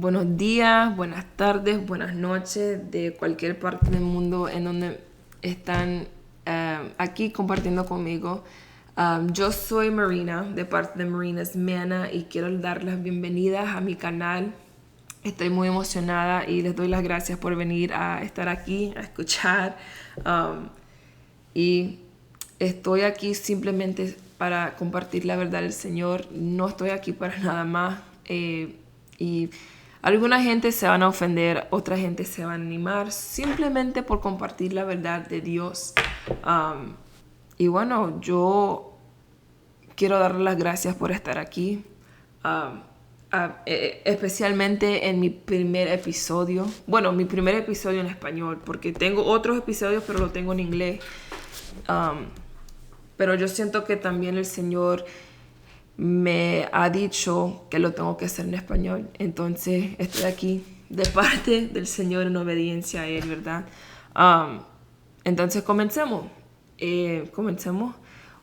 buenos días, buenas tardes, buenas noches de cualquier parte del mundo en donde están aquí compartiendo conmigo. Yo soy Marina, de parte de Marina's Mana, y quiero dar las bienvenidas a mi canal. Estoy muy emocionada y les doy las gracias por venir a estar aquí, a escuchar. Um, y estoy aquí simplemente para compartir la verdad del Señor. No estoy aquí para nada más. Y alguna gente se van a ofender, otra gente se va a animar simplemente por compartir la verdad de Dios. Y bueno, yo quiero darle las gracias por estar aquí. Especialmente en mi primer episodio. Bueno, mi primer episodio en español, porque tengo otros episodios, pero lo tengo en inglés. Um, pero yo siento que también el Señor me ha dicho que lo tengo que hacer en español. Entonces estoy aquí de parte del Señor en obediencia a Él, ¿verdad? Entonces comencemos.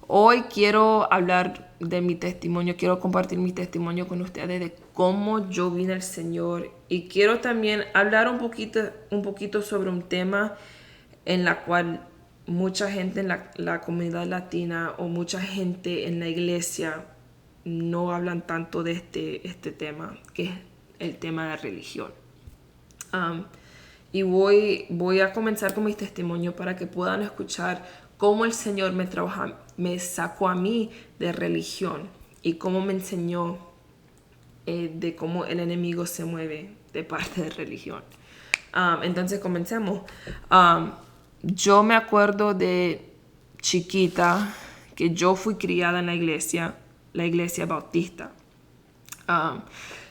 Hoy quiero hablar de mi testimonio, quiero compartir mi testimonio con ustedes de cómo yo vine al Señor, y quiero también hablar un poquito sobre un tema en la cual mucha gente en la comunidad latina o mucha gente en la iglesia no hablan tanto de este tema, que es el tema de religión. Y voy a comenzar con mis testimonios para que puedan escuchar cómo el Señor me sacó a mí de religión y cómo me enseñó de cómo el enemigo se mueve de parte de religión. Entonces comencemos. Yo me acuerdo de chiquita que yo fui criada en la iglesia bautista.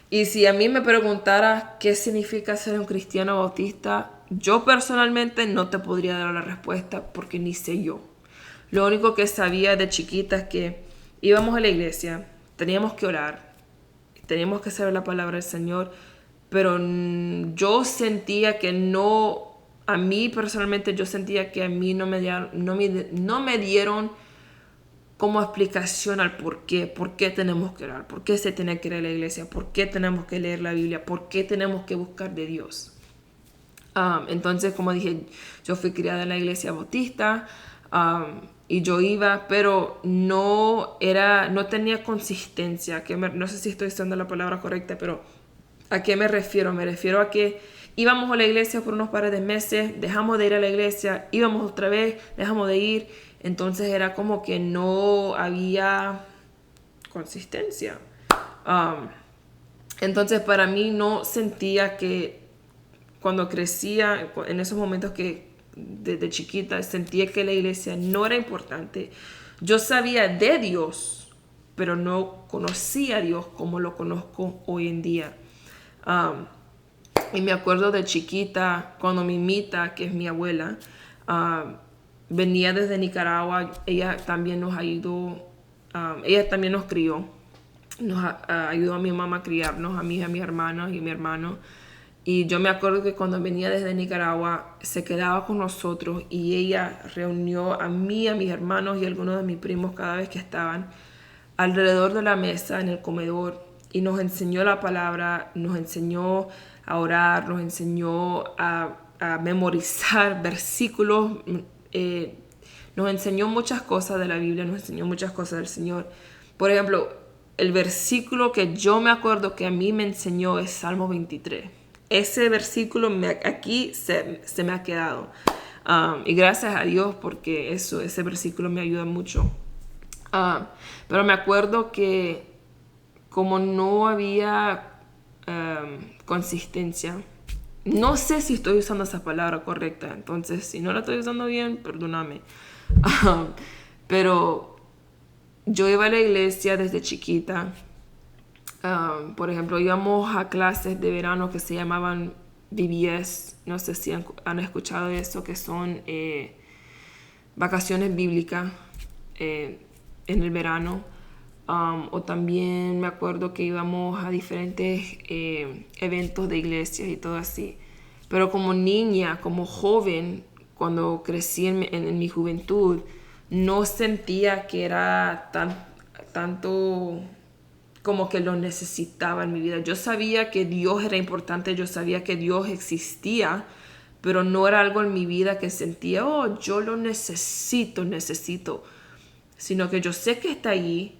Y si a mí me preguntara qué significa ser un cristiano bautista, yo personalmente no te podría dar la respuesta porque ni sé yo. Lo único que sabía de chiquita es que íbamos a la iglesia, teníamos que orar, teníamos que saber la palabra del Señor, pero yo sentía que no, a mí personalmente yo sentía que a mí no me dieron como explicación al por qué tenemos que orar, por qué se tiene que ir a la iglesia, por qué tenemos que leer la Biblia, por qué tenemos que buscar de Dios. Entonces, como dije, yo fui criada en la iglesia bautista, y yo iba, pero no tenía consistencia. No sé si estoy usando la palabra correcta, pero ¿a qué me refiero? Me refiero a que íbamos a la iglesia por unos pares de meses, dejamos de ir a la iglesia, íbamos otra vez, dejamos de ir. Entonces era como que no había consistencia. Entonces para mí no sentía que cuando crecía, en esos momentos que desde chiquita sentía que la iglesia no era importante. Yo sabía de Dios, pero no conocía a Dios como lo conozco hoy en día. Y me acuerdo de chiquita, cuando mi Mita, que es mi abuela, venía desde Nicaragua. Ella también nos ayudó, ella también nos crió, nos ayudó a mi mamá a criarnos, a mí, a mis hermanos y mi hermano. Y yo me acuerdo que cuando venía desde Nicaragua se quedaba con nosotros, y ella reunió a mí, a mis hermanos y a algunos de mis primos cada vez que estaban alrededor de la mesa en el comedor, y nos enseñó la palabra, nos enseñó a orar, nos enseñó a memorizar versículos, nos enseñó muchas cosas de la Biblia, nos enseñó muchas cosas del Señor. Por ejemplo, el versículo que yo me acuerdo que a mí me enseñó es Salmo 23. Ese versículo aquí se me ha quedado. Y gracias a Dios, porque ese versículo me ayuda mucho. Pero me acuerdo que como no había consistencia, no sé si estoy usando esa palabra correcta, entonces si no la estoy usando bien, perdóname. Pero yo iba a la iglesia desde chiquita. Por ejemplo, íbamos a clases de verano que se llamaban VBS. No sé si han escuchado de eso, que son vacaciones bíblicas en el verano. O también me acuerdo que íbamos a diferentes eventos de iglesias y todo así. Pero como niña, como joven, cuando crecí en mi juventud, no sentía que era tanto como que lo necesitaba en mi vida. Yo sabía que Dios era importante, yo sabía que Dios existía, pero no era algo en mi vida que sentía, oh, yo lo necesito, sino que yo sé que está allí.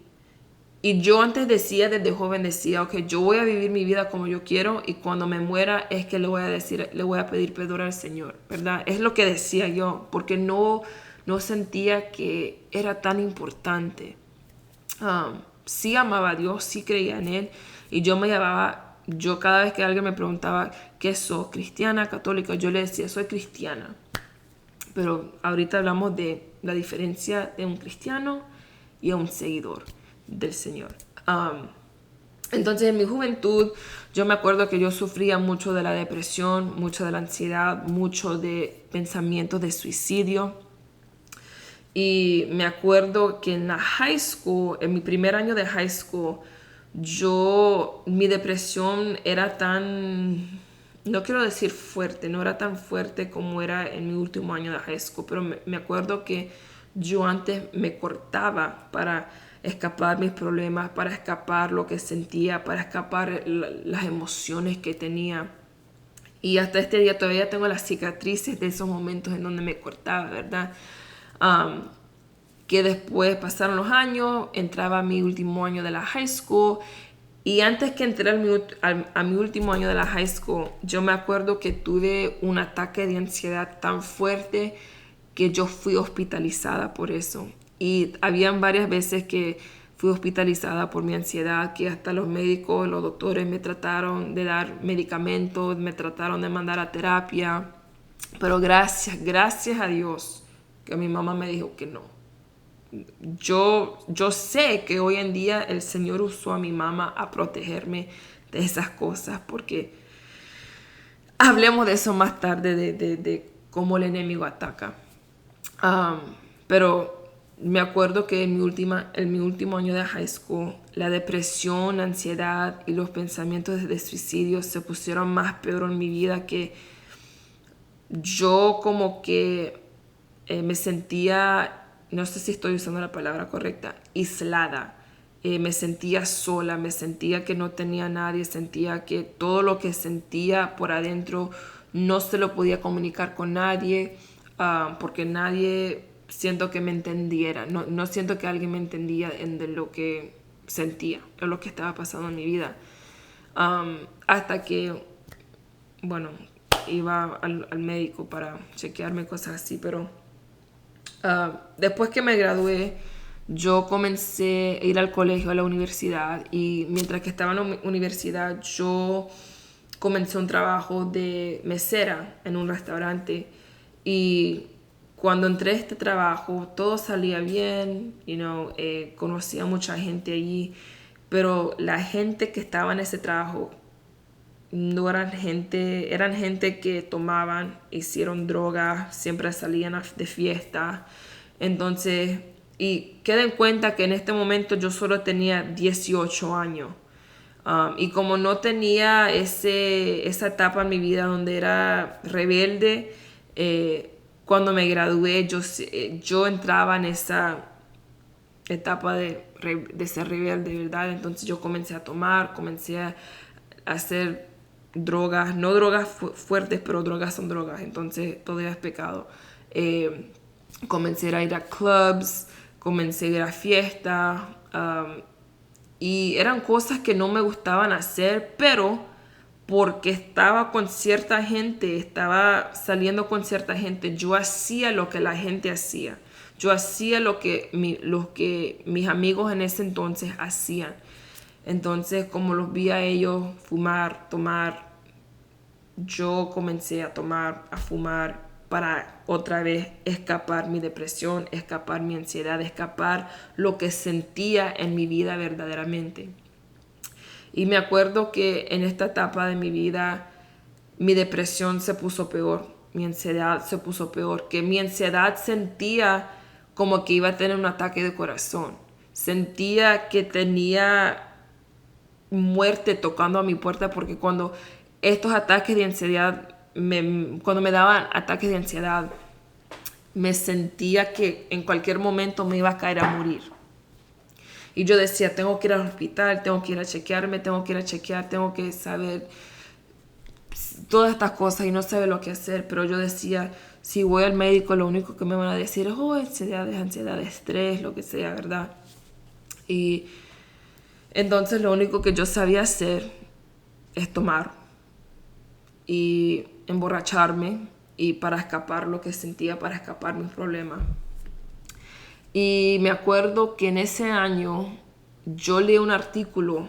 Y yo antes decía, desde joven decía, ok, yo voy a vivir mi vida como yo quiero y cuando me muera es que le voy a decir, le voy a pedir perdón al Señor, ¿verdad? Es lo que decía yo, porque no sentía que era tan importante. Sí amaba a Dios, sí creía en Él y yo cada vez que alguien me preguntaba, ¿qué sos? ¿Cristiana, católica? Yo le decía, soy cristiana. Pero ahorita hablamos de la diferencia de un cristiano y a un seguidor del Señor. Entonces en mi juventud yo me acuerdo que yo sufría mucho de la depresión, mucho de la ansiedad, mucho de pensamientos de suicidio. Y me acuerdo que en la high school, en mi primer año de high school, mi depresión era tan, no quiero decir fuerte, no era tan fuerte como era en mi último año de high school, pero me acuerdo que yo antes me cortaba para escapar mis problemas, para escapar lo que sentía, para escapar las emociones que tenía. Y hasta este día todavía tengo las cicatrices de esos momentos en donde me cortaba, ¿verdad? Um, que después pasaron los años, entraba a mi último año de la high school y antes que entré a mi último año de la high school, yo me acuerdo que tuve un ataque de ansiedad tan fuerte que yo fui hospitalizada por eso. Y habían varias veces que fui hospitalizada por mi ansiedad, que hasta los médicos, los doctores me trataron de dar medicamentos, me trataron de mandar a terapia. Pero gracias a Dios que mi mamá me dijo que no. Yo sé que hoy en día el Señor usó a mi mamá a protegerme de esas cosas, porque hablemos de eso más tarde, de cómo el enemigo ataca. Pero me acuerdo que en mi último año de high school, la depresión, la ansiedad y los pensamientos de suicidio se pusieron más peor en mi vida, que yo como que me sentía, no sé si estoy usando la palabra correcta, aislada. Me sentía sola, me sentía que no tenía nadie, sentía que todo lo que sentía por adentro no se lo podía comunicar con nadie, porque nadie siento que me entendiera, no siento que alguien me entendía de lo que sentía, de lo que estaba pasando en mi vida. Hasta que, bueno, iba al médico para chequearme cosas así, pero después que me gradué, yo comencé a ir al colegio, a la universidad, y mientras que estaba en la universidad, yo comencé un trabajo de mesera en un restaurante. Y cuando entré a este trabajo, todo salía bien, conocí a mucha gente allí, pero la gente que estaba en ese trabajo no eran gente que tomaban, hicieron drogas, siempre salían de fiesta. Entonces, y queden en cuenta que en este momento yo solo tenía 18 años. Y como no tenía esa etapa en mi vida donde era rebelde, cuando me gradué yo entraba en esa etapa de ser rebelde, ¿verdad? Entonces yo comencé a tomar, comencé a hacer drogas, no drogas fuertes, pero drogas son drogas, entonces todo es pecado. Comencé a ir a clubs, comencé a ir a fiestas, y eran cosas que no me gustaban hacer, pero porque estaba con cierta gente, estaba saliendo con cierta gente, yo hacía lo que la gente hacía. Yo hacía lo que mis amigos en ese entonces hacían. Entonces, como los vi a ellos fumar, tomar, yo comencé a tomar, a fumar para otra vez escapar mi depresión, escapar mi ansiedad, escapar lo que sentía en mi vida verdaderamente. Y me acuerdo que en esta etapa de mi vida mi depresión se puso peor, mi ansiedad se puso peor, que mi ansiedad sentía como que iba a tener un ataque de corazón. Sentía que tenía muerte tocando a mi puerta, porque cuando estos ataques de ansiedad, cuando me daban ataques de ansiedad, me sentía que en cualquier momento me iba a caer a morir. Y yo decía, tengo que ir al hospital, tengo que ir a chequearme, tengo que ir a chequear, tengo que saber todas estas cosas y no saber lo que hacer. Pero yo decía, si voy al médico, lo único que me van a decir es, oh, ansiedad, estrés, lo que sea, ¿verdad? Y entonces lo único que yo sabía hacer es tomar y emborracharme y para escapar lo que sentía, para escapar mis problemas. Y me acuerdo que en ese año yo leí un artículo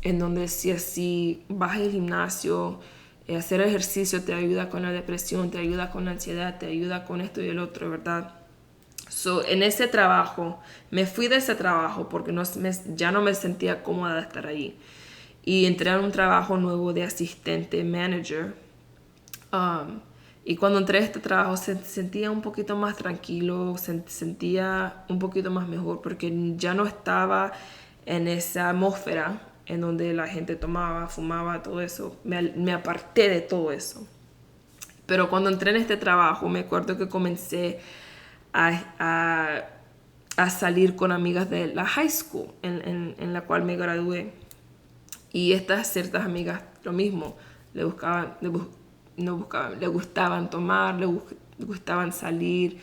en donde decía, si vas al gimnasio, hacer ejercicio te ayuda con la depresión, te ayuda con la ansiedad, te ayuda con esto y el otro, ¿verdad? So, en ese trabajo, me fui de ese trabajo porque ya no me sentía cómoda de estar ahí. Y entré en un trabajo nuevo de asistente, manager. Y cuando entré a este trabajo se sentía un poquito más tranquilo, se sentía un poquito más mejor porque ya no estaba en esa atmósfera en donde la gente tomaba, fumaba, todo eso. Me aparté de todo eso. Pero cuando entré en este trabajo me acuerdo que comencé a salir con amigas de la high school en la cual me gradué. Y estas ciertas amigas, lo mismo, le gustaban tomar, le gustaban salir.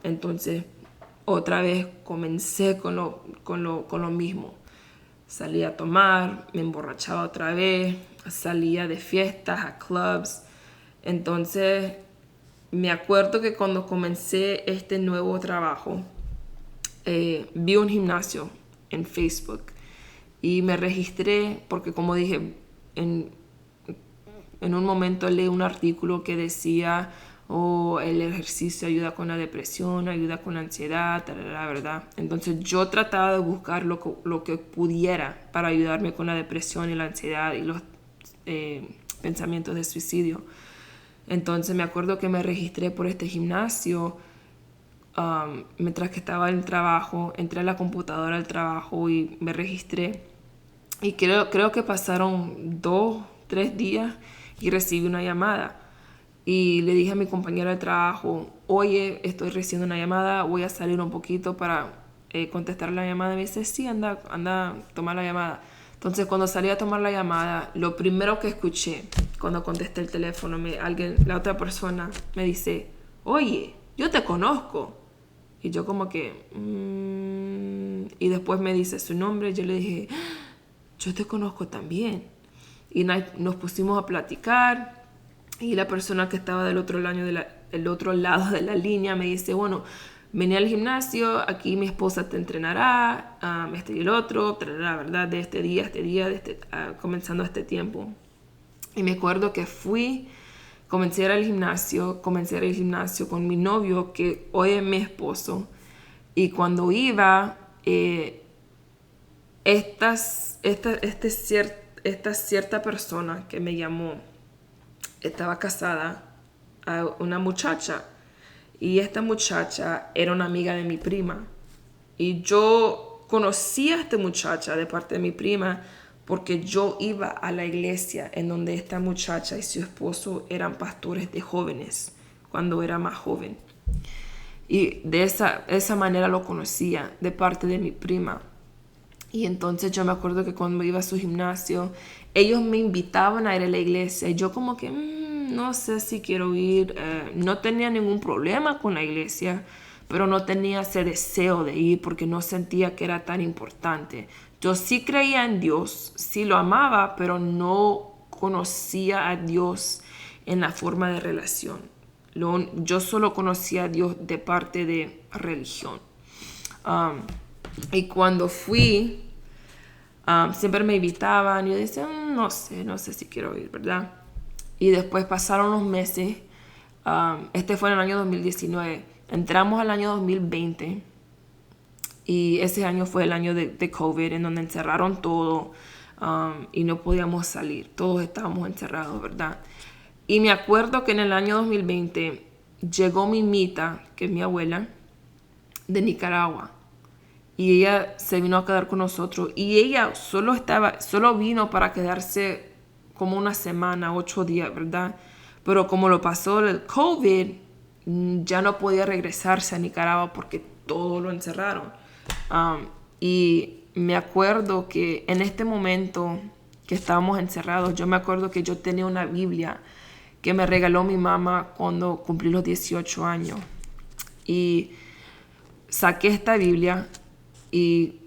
Entonces, otra vez comencé con lo mismo. Salía a tomar, me emborrachaba otra vez, salía de fiestas, a clubs. Entonces, me acuerdo que cuando comencé este nuevo trabajo, vi un gimnasio en Facebook y me registré porque, como dije, en un momento leí un artículo que decía, oh, el ejercicio ayuda con la depresión, ayuda con la ansiedad, la verdad. Entonces yo trataba de buscar lo que pudiera para ayudarme con la depresión y la ansiedad y los pensamientos de suicidio. Entonces me acuerdo que me registré por este gimnasio mientras que estaba en el trabajo. Entré a la computadora del trabajo y me registré. Y creo que pasaron 2-3 días y recibí una llamada. Y le dije a mi compañera de trabajo, oye, estoy recibiendo una llamada, voy a salir un poquito para contestar la llamada. Y me dice, sí, anda, toma la llamada. Entonces, cuando salí a tomar la llamada, lo primero que escuché cuando contesté el teléfono, la otra persona me dice, oye, yo te conozco. Y yo como que... Y después me dice su nombre. Yo le dije, yo te conozco también. Y nos pusimos a platicar. Y la persona que estaba del otro lado de la línea me dice, bueno, vení al gimnasio, aquí mi esposa te entrenará, este y el otro, la verdad, de este día, comenzando este tiempo. Y me acuerdo que comencé a ir al gimnasio con mi novio, que hoy es mi esposo. Y cuando iba, esta cierta persona que me llamó, estaba casada a una muchacha. Y esta muchacha era una amiga de mi prima. Y yo conocí a esta muchacha de parte de mi prima porque yo iba a la iglesia en donde esta muchacha y su esposo eran pastores de jóvenes cuando era más joven. Y de esa manera lo conocía de parte de mi prima. Y entonces yo me acuerdo que cuando iba a su gimnasio, ellos me invitaban a ir a la iglesia. Y yo como que, no sé si quiero ir. No tenía ningún problema con la iglesia, pero no tenía ese deseo de ir porque no sentía que era tan importante. Yo sí creía en Dios, sí lo amaba, pero no conocía a Dios en la forma de relación. Yo solo conocía a Dios de parte de religión. Y cuando fui, siempre me invitaban y yo decía, no sé si quiero ir, ¿verdad? Y después pasaron los meses. Este fue en el año 2019. Entramos al año 2020 y ese año fue el año de COVID, en donde encerraron todo y no podíamos salir. Todos estábamos encerrados, ¿verdad? Y me acuerdo que en el año 2020 llegó mi Mita, que es mi abuela, de Nicaragua. Y ella se vino a quedar con nosotros. Y ella solo vino para quedarse como una semana, 8 días, ¿verdad? Pero como lo pasó el COVID, ya no podía regresarse a Nicaragua porque todo lo encerraron. Y me acuerdo que en este momento que estábamos encerrados, yo me acuerdo que yo tenía una Biblia que me regaló mi mamá cuando cumplí los 18 años. Y saqué esta Biblia y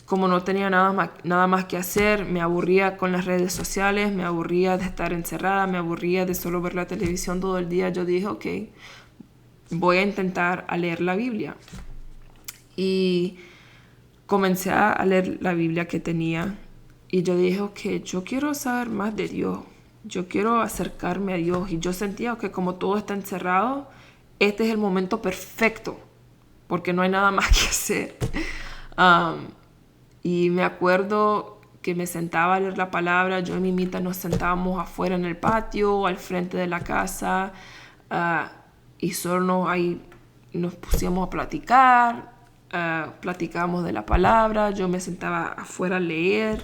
como no tenía nada más que hacer, me aburría con las redes sociales, me aburría de estar encerrada, me aburría de solo ver la televisión todo el día. Yo dije, ok, voy a intentar a leer la Biblia. Y comencé a leer la Biblia que tenía y yo dije, ok, yo quiero saber más de Dios, yo quiero acercarme a Dios. Y yo sentía que como todo está encerrado, este es el momento perfecto porque no hay nada más que hacer. Y me acuerdo que me sentaba a leer la palabra. Yo y mi mita nos sentábamos afuera en el patio, al frente de la casa, y solo ahí nos pusimos a platicar, platicábamos de la palabra. Yo me sentaba afuera a leer,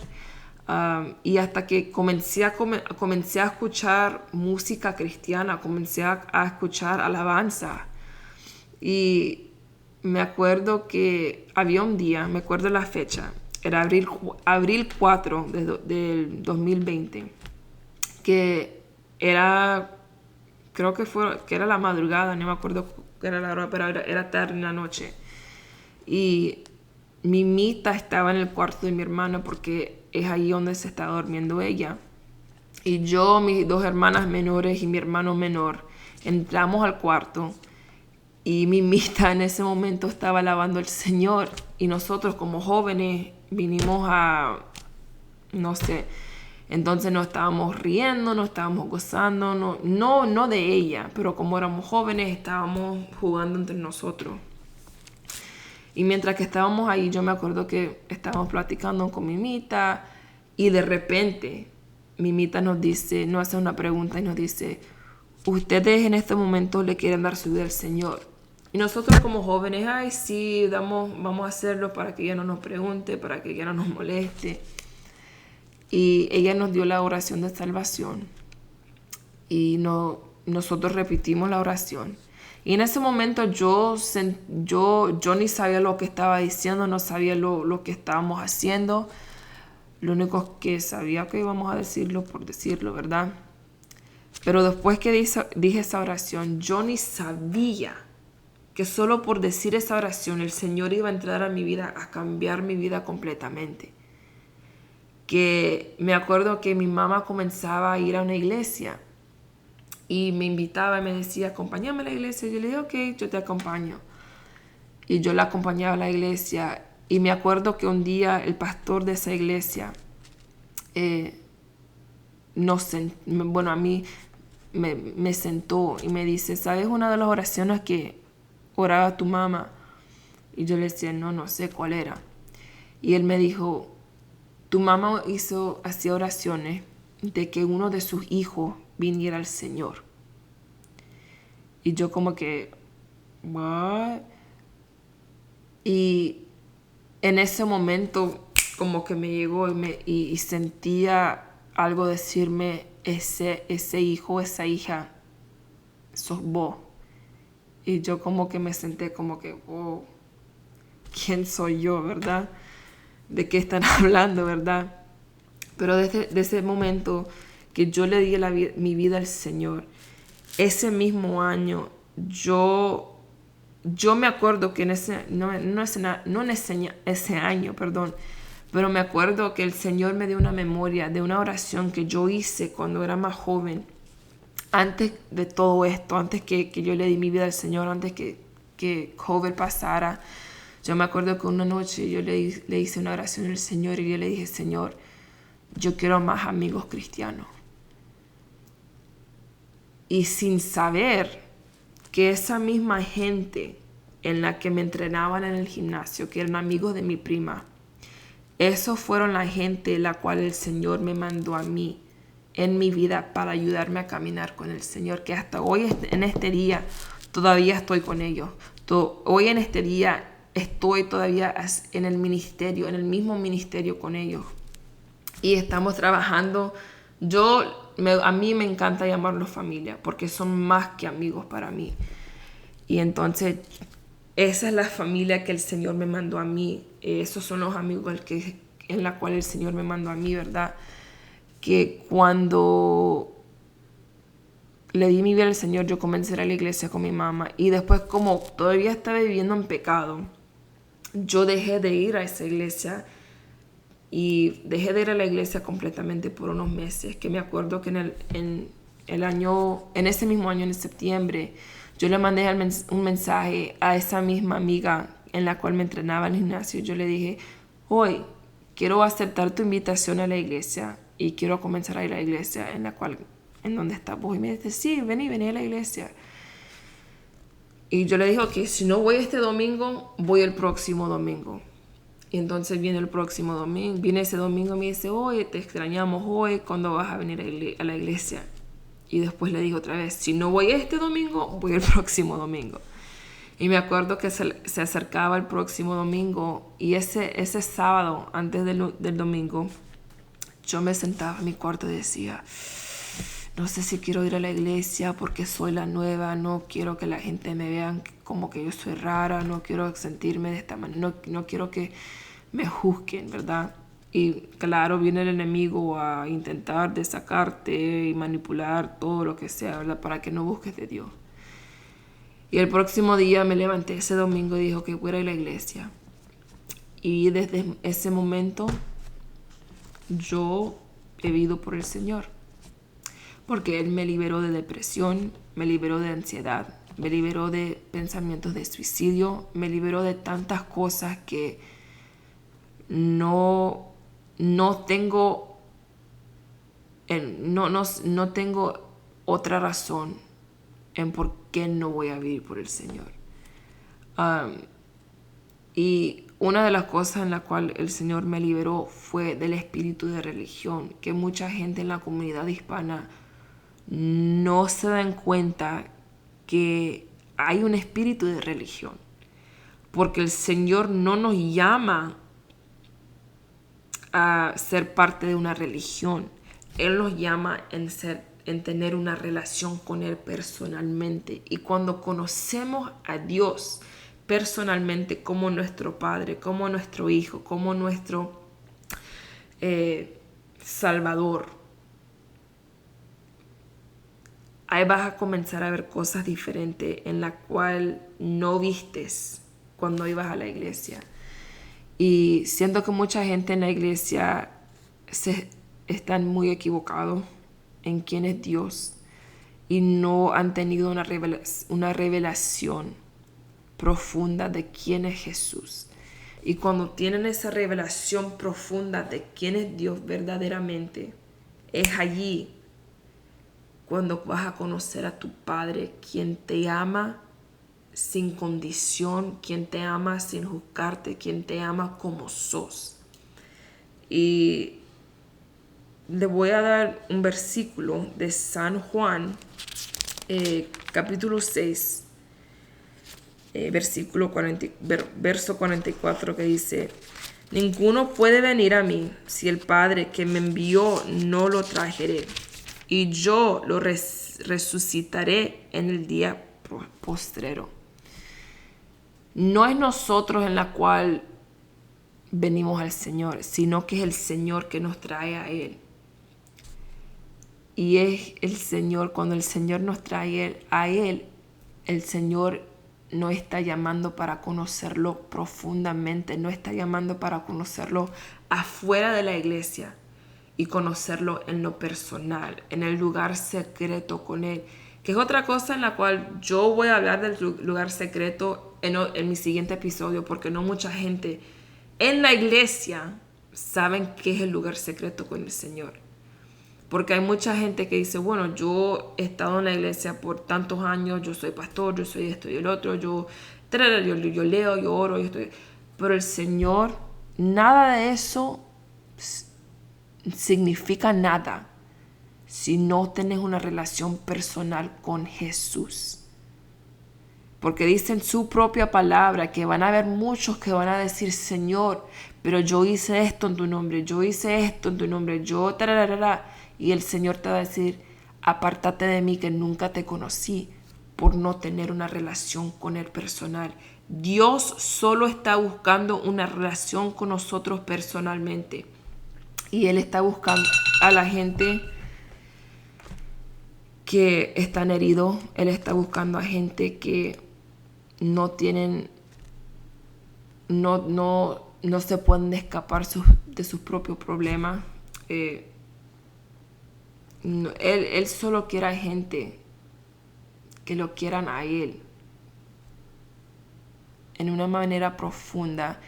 y hasta que comencé a escuchar música cristiana, comencé a escuchar alabanza. Y me acuerdo que había un día, me acuerdo la fecha, era abril 4 del 2020, que era, creo que era la madrugada, no me acuerdo qué era la hora, pero era tarde en la noche. Y mi mita estaba en el cuarto de mi hermana porque es ahí donde se está durmiendo ella. Y yo, mis dos hermanas menores y mi hermano menor, entramos al cuarto y mi mita en ese momento estaba alabando al Señor. Y nosotros como jóvenes vinimos a, no sé, entonces nos estábamos riendo, nos estábamos gozando, no de ella, pero como éramos jóvenes estábamos jugando entre nosotros. Y mientras que estábamos ahí, yo me acuerdo que estábamos platicando con Mimita y de repente Mimita nos hace una pregunta y nos dice, ustedes en este momento le quieren dar su vida al Señor. Y nosotros como jóvenes, ay sí, vamos a hacerlo para que ella no nos pregunte, para que ella no nos moleste. Y ella nos dio la oración de salvación y nosotros repetimos la oración. Y en ese momento yo ni sabía lo que estaba diciendo, no sabía lo que estábamos haciendo. Lo único que sabía que íbamos a decirlo por decirlo, ¿verdad? Pero después que dije esa oración, yo ni sabía que solo por decir esa oración el Señor iba a entrar a mi vida, a cambiar mi vida completamente. Que me acuerdo que mi mamá comenzaba a ir a una iglesia y me invitaba y me decía, acompáñame a la iglesia. Y yo le dije, ok, yo te acompaño. Y yo la acompañaba a la iglesia. Y me acuerdo que un día el pastor de esa iglesia, a mí me sentó y me dice, ¿sabes una de las oraciones que oraba tu mamá? Y yo le decía, no sé cuál era. Y él me dijo, tu mamá hacía oraciones de que uno de sus hijos viniera al Señor. Y yo como que, ¿what? Y en ese momento como que me llegó y sentía algo decirme, ese hijo, esa hija, sos vos. Y yo como que me senté como que, oh, ¿quién soy yo, verdad? ¿De qué están hablando, verdad? Pero desde ese momento que yo le di mi vida al Señor, ese mismo año, yo me acuerdo que ese año, pero me acuerdo que el Señor me dio una memoria de una oración que yo hice cuando era más joven, antes de todo esto, antes que yo le di mi vida al Señor, antes que COVID pasara. Yo me acuerdo que una noche yo le hice una oración al Señor y yo le dije, Señor, yo quiero más amigos cristianos. Y sin saber que esa misma gente en la que me entrenaban en el gimnasio, que eran amigos de mi prima, esos fueron la gente la cual el Señor me mandó a mí en mi vida para ayudarme a caminar con el Señor, que hasta hoy en este día todavía estoy con ellos. Hoy en este día estoy todavía en el ministerio, en el mismo ministerio con ellos. Y estamos trabajando. A mí me encanta llamarlos familia porque son más que amigos para mí. Y entonces esa es la familia que el Señor me mandó a mí esos son los amigos en la cual el Señor me mandó a mí, ¿verdad? Que cuando le di mi vida al Señor, yo comencé a ir a la iglesia con mi mamá. Y después, como todavía estaba viviendo en pecado, yo dejé de ir a esa iglesia. Y dejé de ir a la iglesia completamente por unos meses. Que me acuerdo que en ese mismo año, en septiembre, yo le mandé un mensaje a esa misma amiga en la cual me entrenaba en el gimnasio. Yo le dije, hoy quiero aceptar tu invitación a la iglesia y quiero comenzar a ir a la iglesia en donde estás vos. Y me dice, sí, vení a la iglesia. Y yo le dije, ok, si no voy este domingo, voy el próximo domingo. Y entonces viene ese domingo y me dice, oye, te extrañamos hoy, ¿cuándo vas a venir a la iglesia? Y después le dije otra vez, si no voy este domingo, voy el próximo domingo. Y me acuerdo que se acercaba el próximo domingo y ese sábado, antes del domingo, yo me sentaba en mi cuarto y decía, no sé si quiero ir a la iglesia porque soy la nueva, no quiero que la gente me vea como que yo soy rara, no quiero sentirme de esta manera, no quiero que me juzguen, ¿verdad? Y claro, viene el enemigo a intentar de sacarte y manipular todo lo que sea, ¿verdad? Para que no busques de Dios. Y el próximo día me levanté ese domingo y dijo que voy a ir a la iglesia. Y desde ese momento yo he vivido por el Señor. Porque Él me liberó de depresión, me liberó de ansiedad, me liberó de pensamientos de suicidio, me liberó de tantas cosas que no tengo otra razón en por qué no voy a vivir por el Señor. Y una de las cosas en la cual el Señor me liberó fue del espíritu de religión, que mucha gente en la comunidad hispana no se dan cuenta que hay un espíritu de religión, porque el Señor no nos llama a ser parte de una religión. Él nos llama en tener una relación con Él personalmente. Y cuando conocemos a Dios personalmente como nuestro Padre, como nuestro Hijo, como nuestro Salvador, ahí vas a comenzar a ver cosas diferentes en la cual no vistes cuando ibas a la iglesia. Y siento que mucha gente en la iglesia están muy equivocados en quién es Dios y no han tenido una revelación profunda de quién es Jesús. Y cuando tienen esa revelación profunda de quién es Dios verdaderamente, es allí cuando vas a conocer a tu Padre, quien te ama sin condición, quien te ama sin juzgarte, quien te ama como sos. Y le voy a dar un versículo de San Juan, capítulo 6, verso 44, que dice, ninguno puede venir a mí si el Padre que me envió no lo trajere, y yo lo resucitaré en el día postrero. No es nosotros en la cual venimos al Señor, sino que es el Señor que nos trae a Él. Y es el Señor, cuando el Señor nos trae a Él, el Señor no está llamando para conocerlo profundamente, no está llamando para conocerlo afuera de la iglesia y conocerlo en lo personal, en el lugar secreto con Él, que es otra cosa en la cual yo voy a hablar del lugar secreto en mi siguiente episodio, porque no mucha gente en la iglesia saben qué es el lugar secreto con el Señor. Porque hay mucha gente que dice, bueno, yo he estado en la iglesia por tantos años, yo soy pastor, yo soy esto y el otro, yo leo, yo oro, yo estoy... Pero el Señor, nada de eso significa nada si no tienes una relación personal con Jesús. Porque dice en su propia palabra que van a haber muchos que van a decir, Señor, pero yo hice esto en tu nombre, yo hice esto en tu nombre, yo... Y el Señor te va a decir, apártate de mí que nunca te conocí, por no tener una relación con Él personal. Dios solo está buscando una relación con nosotros personalmente. Y Él está buscando a la gente que están heridos. Él está buscando a gente que no tienen, no se pueden escapar de sus propios problemas. Él solo quiere a gente que lo quieran a Él en una manera profunda,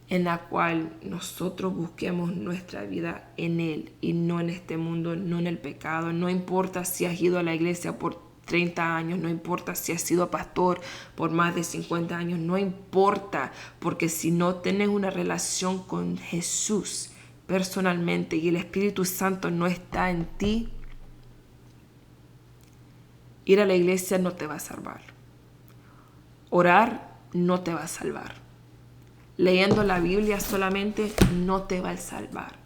en la cual nosotros busquemos nuestra vida en Él y no en este mundo, no en el pecado. No importa si has ido a la iglesia por 30 años, no importa si has sido pastor por más de 50 años, no importa, porque si no tienes una relación con Jesús personalmente y el Espíritu Santo no está en ti, ir a la iglesia no te va a salvar. Orar no te va a salvar. Leyendo la Biblia solamente no te va a salvar.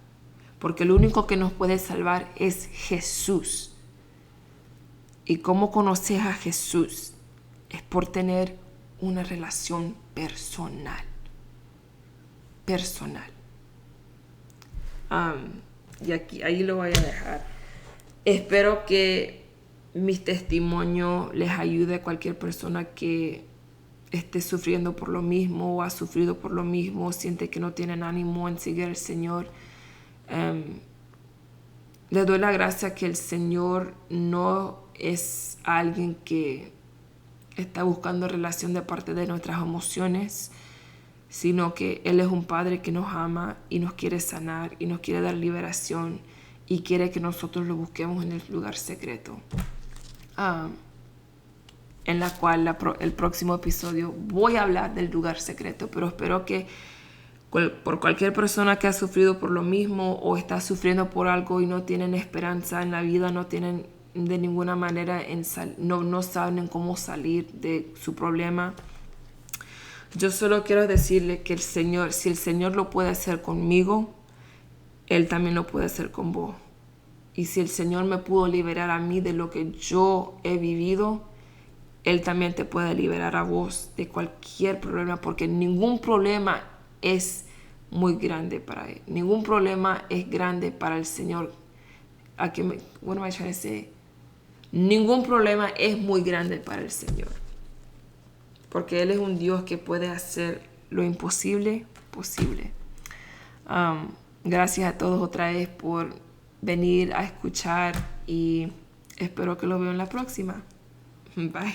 Porque el único que nos puede salvar es Jesús. ¿Y cómo conoces a Jesús? Es por tener una relación personal. Personal. Y ahí lo voy a dejar. Espero que mis testimonios les ayude a cualquier persona que esté sufriendo por lo mismo o ha sufrido por lo mismo, siente que no tienen ánimo en seguir al Señor. Le doy la gracia que el Señor no es alguien que está buscando relación de parte de nuestras emociones, sino que Él es un Padre que nos ama y nos quiere sanar y nos quiere dar liberación y quiere que nosotros lo busquemos en el lugar secreto. En la cual el próximo episodio voy a hablar del lugar secreto, pero espero que por cualquier persona que ha sufrido por lo mismo o está sufriendo por algo y no tienen esperanza en la vida, no tienen de ninguna manera, no saben cómo salir de su problema, yo solo quiero decirle que el Señor, si el Señor lo puede hacer conmigo, Él también lo puede hacer con vos. Y si el Señor me pudo liberar a mí de lo que yo he vivido, Él también te puede liberar a vos de cualquier problema, porque ningún problema es muy grande para Él. Ningún problema es grande para el Señor. What am I trying to say? Ningún problema es muy grande para el Señor, porque Él es un Dios que puede hacer lo imposible posible. Gracias a todos otra vez por venir a escuchar y espero que lo vean la próxima. Bye.